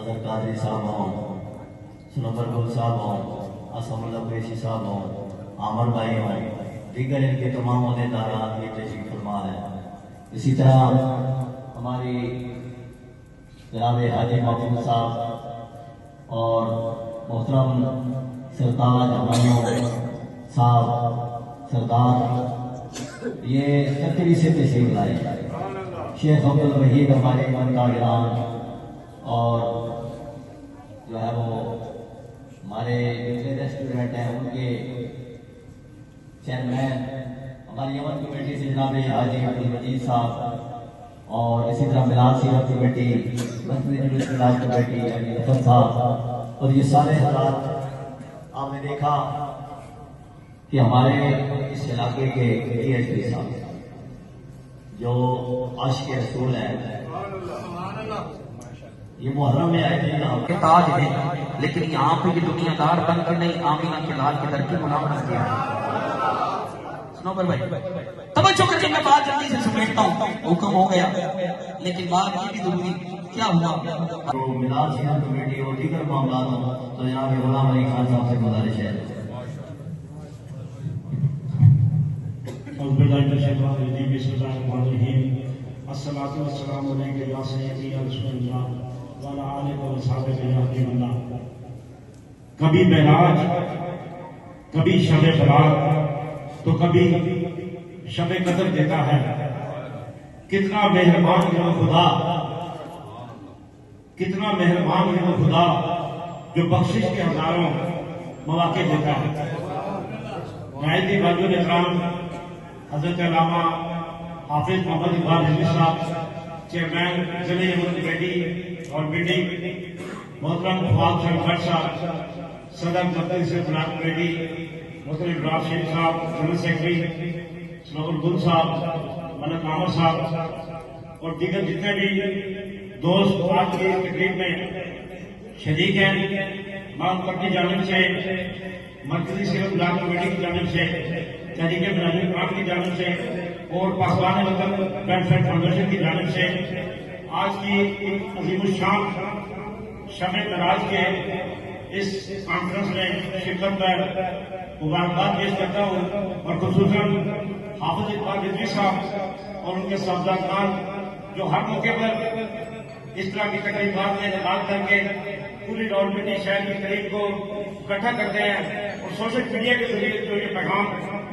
حضرت قادری صاحب ہوں، سنور گل صاحب ہوں، اسم اللہ قریشی صاحب ہوں، عامر بھائی ہوں، دیگر ان کے تمام عہدیداران یہ تشریف فرما ہیں۔ اسی طرح ہماری جناب حاجی محمود صاحب اور محترم سرتاج ابراہیم صاحب سردار یہ کتری سے تشریف لائے، شیخ عبد الوحید ہمارے منتاجران اور جو ہے وہ ہمارے جتنے ریسٹورنٹ ہیں ان کے چیئرمین، ہماری یمن کمیٹی سے جناب حاجی عبد المجید صاحب، اور اسی طرح میلاد سیرت کمیٹی، منتری جلوس میلاد کمیٹی علی رفت صاحب، اور یہ سارے حضرات آپ نے دیکھا کہ ہمارے اس علاقے کے ڈی ایس پی صاحب جو عاشق رسول ہیں، یہ محرم میں آئے تھے تاج ہے، لیکن یہاں پہ یہ دنیا دار بن کے نہیں، آمینہ کے لال کے در کی ملامت کیا ہے۔ سنو پر بھائی توجہ کر کے میں بات جلدی سے سمیٹتا ہوں، حکم ہو گیا لیکن بات یہ بھی ضروری کیا ہوا۔ تو میلاد سیرت کمیٹی اور دیگر معاملات ہوں تو جناب غلام علی خان صاحب سے گزارش ہے۔ الصلاۃ والسلام علیک یا سیدی یا رسول اللہ وعلی آلہ و اصحابہ یا حبیب اللہ۔ کبھی معراج، کبھی شب برات تو کبھی شب قدر دیتا ہے۔ کتنا مہربان ہے وہ خدا، کتنا مہربان ہے وہ خدا جو بخشش کے ہزاروں مواقع دیتا ہے۔ نہایت بھائیو اکرام، حضرت علامہ حافظ محمد اقبال رضوی صاحب چیئرمین ضلع یمن کمیٹی اور میٹنگ، محترم فواد شاہ بٹ صاحب صدر مرکزی سے بلاک کمیٹی، محترم ابراہیم شیخ صاحب جنرل سیکرٹری، سنور گل صاحب، ملک عامر صاحب اور دیگر جتنے بھی دوست آج کی تقریب میں شریک ہیں، میں ان پر کی جانب سے، مرکزی صحت بلاک کمیٹی کی جانب سے، تحریک ملازمین پاک کی جانب سے اور پاسبان وطن ویلفیئر فاؤنڈیشن کی جانب سے آج کی عظیم الشان شب معراج کے اس کانفرنس میں شرکت پر مبارکباد پیش کرتا ہوں، اور خصوصاً حافظ اقبال رضوی صاحب اور ان کے صاحبزادگان جو ہر موقع پر اس طرح کی تقریبات میں انعقاد کر کے پوری راولپنڈی شہر کی قریب کو اکٹھا کرتے ہیں، اور سوشل میڈیا کے ذریعے جو یہ پیغام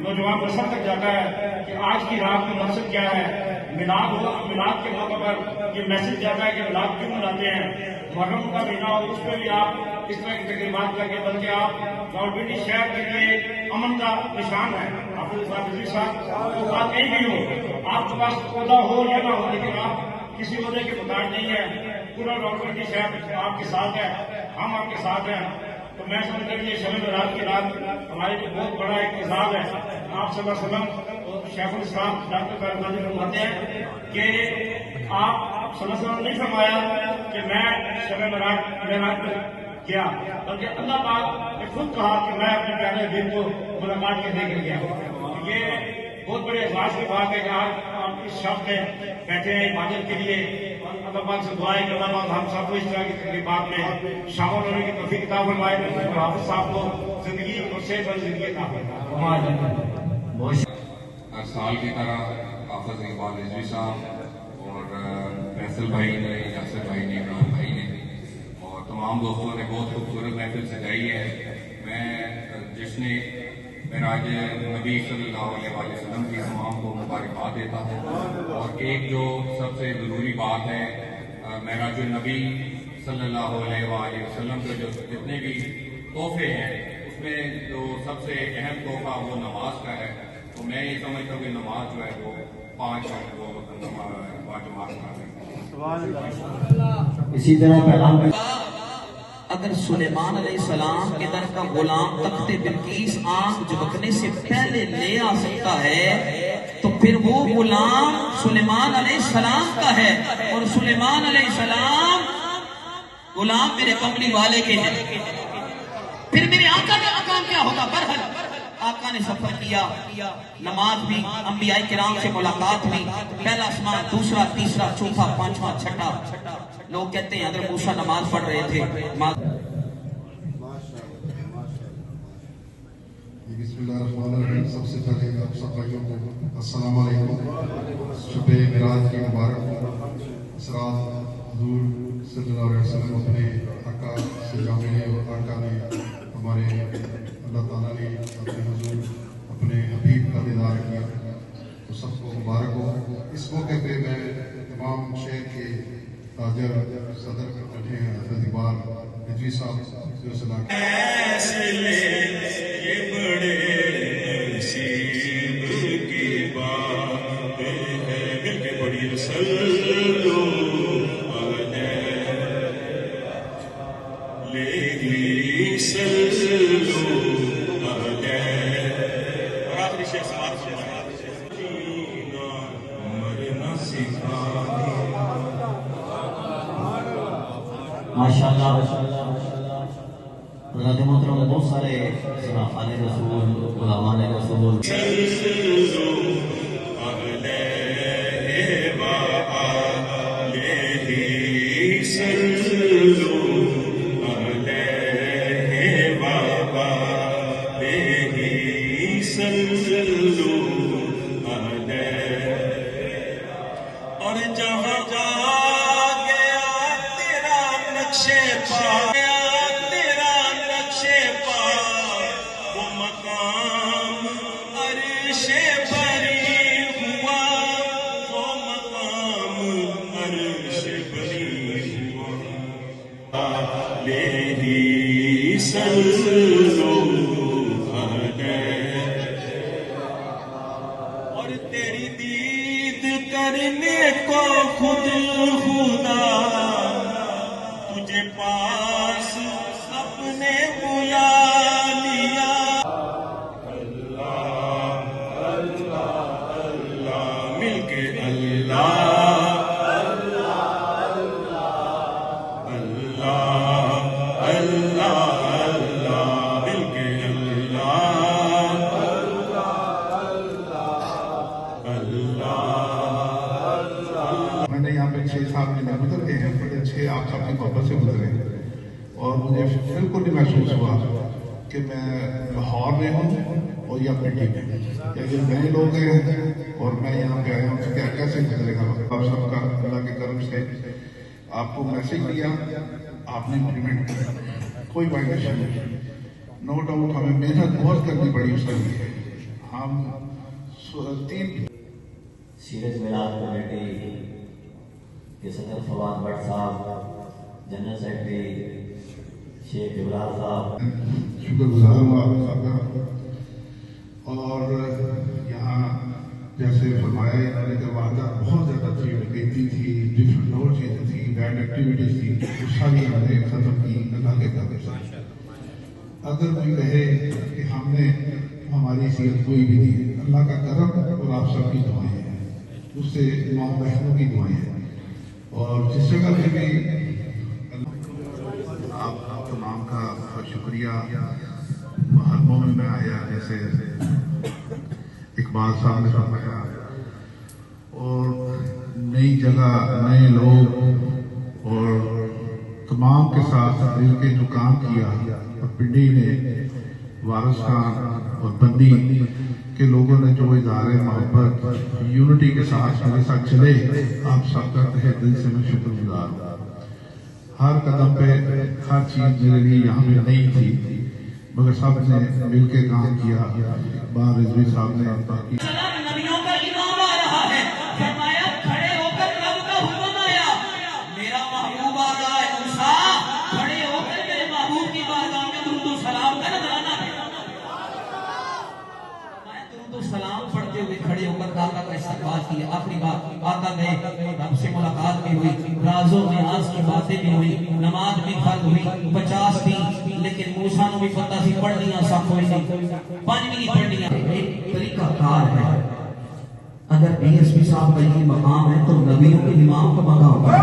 نوجوان نسل تک جاتا ہے کہ آج کی رات کا مقصد کیا ہے، میلاد ہو، میلاد کے موقع پر یہ میسج جاتا ہے کہ میلاد کیوں مناتے ہیں، محرم کا مہینہ ہو، اس پہ بھی آپ اس طرح کی تقریبات کر کے بلکہ آپ راولپنڈی شہر کے لیے امن کا نشان ہے۔ حافظ رضوی صاحب وہ بات کہیں بھی ہو، آپ کے پاس عہدہ ہو یا نہ ہو، لیکن آپ کسی عہدے کے محتاج نہیں ہے، پورا راولپنڈی شہر آپ کے ساتھ ہے، ہم آپ کے ساتھ ہیں۔ تو میں سمجھتا ہوں یہ شب برات کی رات ہمارے لیے بہت بڑا ایک اعزاز ہے۔ آپ صلی اللہ علیہ وسلم اور شیخ الاسلام ڈاکٹر طارق رضوی فرماتے ہیں کہ آپ صلی اللہ علیہ وسلم نے نہیں فرمایا کہ میں شب معراج پر کیا، بلکہ اللہ پاک نے خود کہا کہ میں اپنے پیارے حبیب کو ملاقات کرنے کے لیے گیا۔ یہ بہت بڑے اعزاز کی بات ہے کہ آج آپ اس شب میں بیٹھے ہیں عبادت کے لیے، اور اللہ پاک سے دعائیں کہ اللہ پاک ہم سب کو اس طرح کی تقریبات میں شامل ہونے کی توفیق عطا فرمائے، اور حافظ صاحب کو زندگی اور صحت والی زندگی عطا فرمائے۔ ہر سال کی طرح حافظ اقبال رضوی صاحب اور فیصل بھائی نے، یاسر بھائی نے، عمران بھائی نے اور تمام دوستوں نے بہت خوبصورت محفل سجائی ہے۔ میں جس نے معراج نبی صلی اللہ علیہ وسلم کی تمام کو مبارکباد دیتا ہوں، اور ایک جو سب سے ضروری بات ہے، معراج النبی صلی اللہ علیہ وسلم کے جو جتنے بھی تحفے ہیں اس میں جو سب سے اہم تحفہ وہ نماز کا ہے، تو میں یہ سمجھتا ہوں کہ نماز جو ہے وہ پانچ جماعت کا ہے۔ اسی طرح پیغام اگر سلیمان علیہ السلام کے در کا غلام تخت بلقیس آنکھ جھپکنے سے پہلے لے آ سکتا ہے تو پھر وہ غلام سلیمان علیہ السلام کا ہے، اور سلیمان علیہ السلام غلام میرے کملی والے کے ہیں۔ پھر میرے آقا کا مقام کیا ہوگا؟ برحق آقا نے سفر کیا، نماز بھی، انبیاء کرام سے ملاقات بھی، پہلا آسمان، دوسرا، تیسرا، چوتھا، پانچواں، چھٹا، لوگ کہتے ہیں حضرت موسیٰ نماز پڑھ رہے تھے بسم اللہ الرحمن الرحیم. سب سے پہلے آپ سب بھائیوں کو السلام علیکم. شب معراج کی مبارک ہو. اس رات حضور صلی اللہ علیہ وسلم اپنے آقا سے جا ملے اور آقا نے ہمارے اللہ تعالیٰ نے اپنے حضور اپنے حبیب کا دیدار کیا. تو سب کو مبارک ہو. اس موقع پہ میں تمام شہر کے تاجر صدر بیٹھے ہیں حضرت اقبال رضوی صاحب جو صلاح ماشاءاللہ حضرت محترم بہت سارے صحابہ رسول غلامان رسول اور جہاں جا گیا تیرا نقشے پا تیرا نقشے پا وہ مقام عرش بری ہوا وہ مقام عرش بری ہوا علیہ صلو اور تیری دید کرنے کو خود خدا تجھے پاس اپنے بلا لیا. اللہ اللہ اللہ مل کے اللہ اللہ اللہ اللہ مل کے اللہ میں نے یہاں پہ 6 مہینے گزر گئے ہیں. بڑے اچھے آپ سب کی محبت سے گزرے اور مجھے بالکل نہیں محسوس ہوا کہ میں لاہور میں ہوں اور یا پنڈی میں یا یہ نئے لوگ ہیں اور میں یہاں پہ آیا ہوں. کیا کیسے گزرے گا آپ سب کا اللہ کے کرم سے آپ کو میسج دیا آپ نے امپلیمنٹ کیا. کوئی وائلیشن نہیں. نو ڈاؤٹ ہمیں محنت بہت کرنی پڑی اس کے لیے. ہم 3 سیرت میلاد کمیٹی کے صدر فواد بٹ صاحب، جنرل سیکرٹری شیخ ابراہیم صاحب، شکر گزار ہوں آپ سب کا. اور یہاں جیسے فرمایا انہوں نے کہ واردات بہت زیادہ تھی، ڈکیتی تھی، ڈفرنٹ اور چیزیں تھیں، بیڈ ایکٹیویٹیز تھی، وہ ساری ہم نے ختم کی اللہ کے قدر سے. اگر کوئی کہے کہ ہم نے ہماری صحت کوئی بھی نہیں، اللہ کا کرم اور آپ سب کی دعائیں ہیں، اس سے ماں بہنوں کی دعائیں ہیں. اور جس جگہ پہ بھی آپ تمام کا شکریہ. محرموں میں آیا جیسے اقبال صاحب نے فرمایا، اور نئی جگہ نئے لوگ اور تمام کے ساتھ مل کے جو کام کیا. اور پنڈی نے وارث خان اور بندی کے لوگوں نے جو ادارے محبت یونٹی کے ساتھ میرے ساتھ چلے، آپ سب کا تہہ دل سے میں شکر گزار ہوں. ہر قدم پہ ہر چیز میرے لیے یہاں پہ نہیں تھی مگر سب نے مل کے کام کیا. اقبال رضوی صاحب نے باقی نبیوں کا امام آ رہا ہے. فرمایا کھڑے ہو کر رب کا حکم آیا، میرا محبوب آ رہا ہے. موسیٰ کھڑے ہو کر میرے محبوب کی بارگاہ میں درود و سلام کا نذرانہ ہے. میں درود و سلام پڑھتے ہوئے کھڑے ہو کر آقا کا استقبال کیا. آخری بات آقا گئے، رب سے ملاقات بھی ہوئی، راز و نیاز کی باتیں بھی ہوئی، نماز بھی فرض ہوئی 50 تھی، لیکن موسیٰ نے بھی پتہ سی پڑھنیاں سب ہوئی نہیں، 5 بھی نہیں پڑھنیاں. ایک طریقہ کار ہے. اگر بی ایس پی صاحب کا یہ مقام ہے تو نبیوں کے امام کا مقام ہے.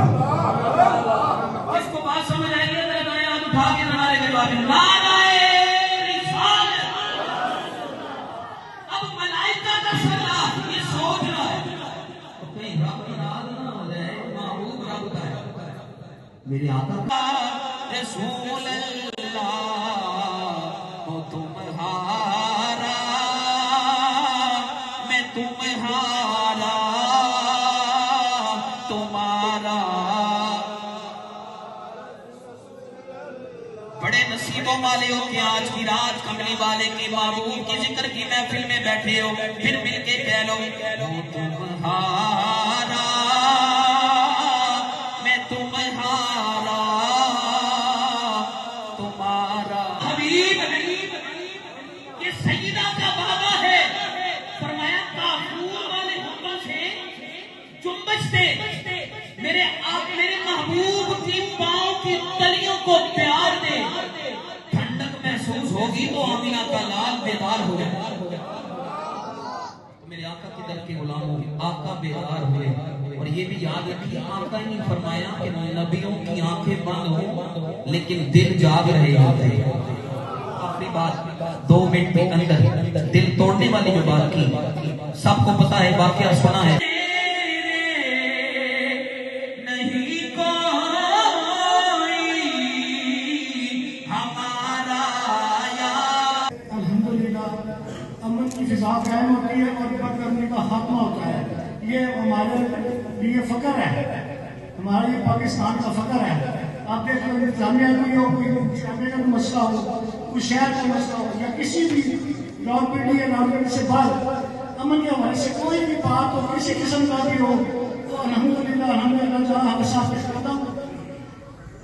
اس کو بات سمجھ آئے گی؟ ذرا دائیں ہاتھ اٹھا کے نعرے کے بعد نعرہ رسالت. اب ملائکہ کا سردار یہ سوچ رہا ہے کہیں رب ناراض نہ ہو جائے، محبوب رب کا ہے. میرے آقا رسول اللہ ہو تمہارا میں تمہارا تمہارا. بڑے نصیبوں والے ہو کہ آج کی رات کملی والے کے محبوب کی ذکر کی محفل میں بیٹھے ہو. پھر مل کے کہہ لو وہ تمہارا میں تمہارا تمہارا. حبیب یہ سیدہ کا بابا ہے. فرمایا کافور والے حکم سے جنبش دے میرے محبوب کی پاؤں کی تلیوں کو پیار دے. ٹھنڈک محسوس ہوگی تو آمینہ کا لال بیدار ہو جائے. میرے آقا کی در کے غلاموں آقا بیدار ہوئے. اور یہ بھی یاد رکھیے آقا ہی نہیں فرمایا کہ نبیوں کی آنکھیں بند ہوں لیکن دل جاگ رہے ہوتے ہیں. آخری بات 2 منٹ کے اندر دل توڑنے والی جو بات کی سب کو پتا ہے, واقعہ سنا ہے. قائم ہوتی ہے اور بدگرمی کا خاتمہ ہوتا ہے. یہ ہمارے لیے فخر ہے, ہمارے لیے پاکستان کا فخر ہے. آپ دیکھ لو جامعہ کوئی ہو, کوئی جامعہ کا مسئلہ ہو, کوئی شہر کا مسئلہ ہو یا کسی بھی راولپنڈی یا راولپنڈی سے بعد امن کے حوالے سے کوئی بھی بات ہو کسی قسم کا بھی ہو تو الحمدللہ جہاں ہم ساتھ قدم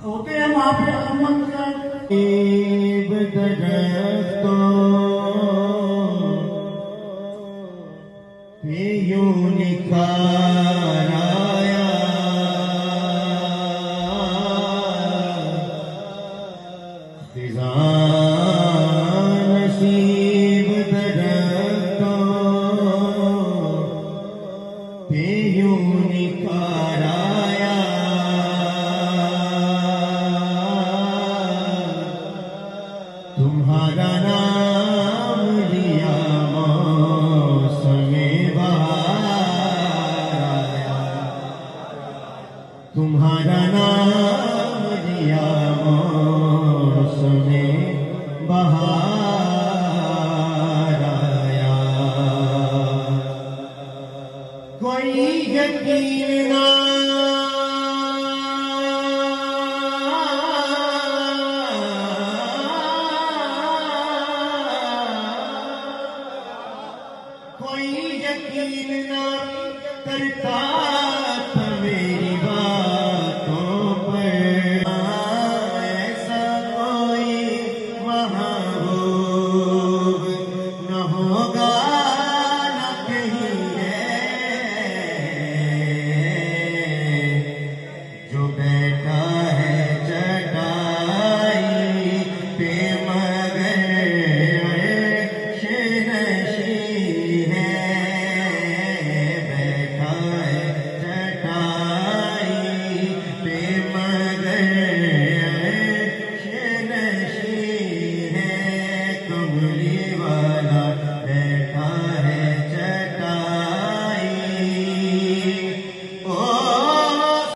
ہوتے ہیں وہاں پہ امن کا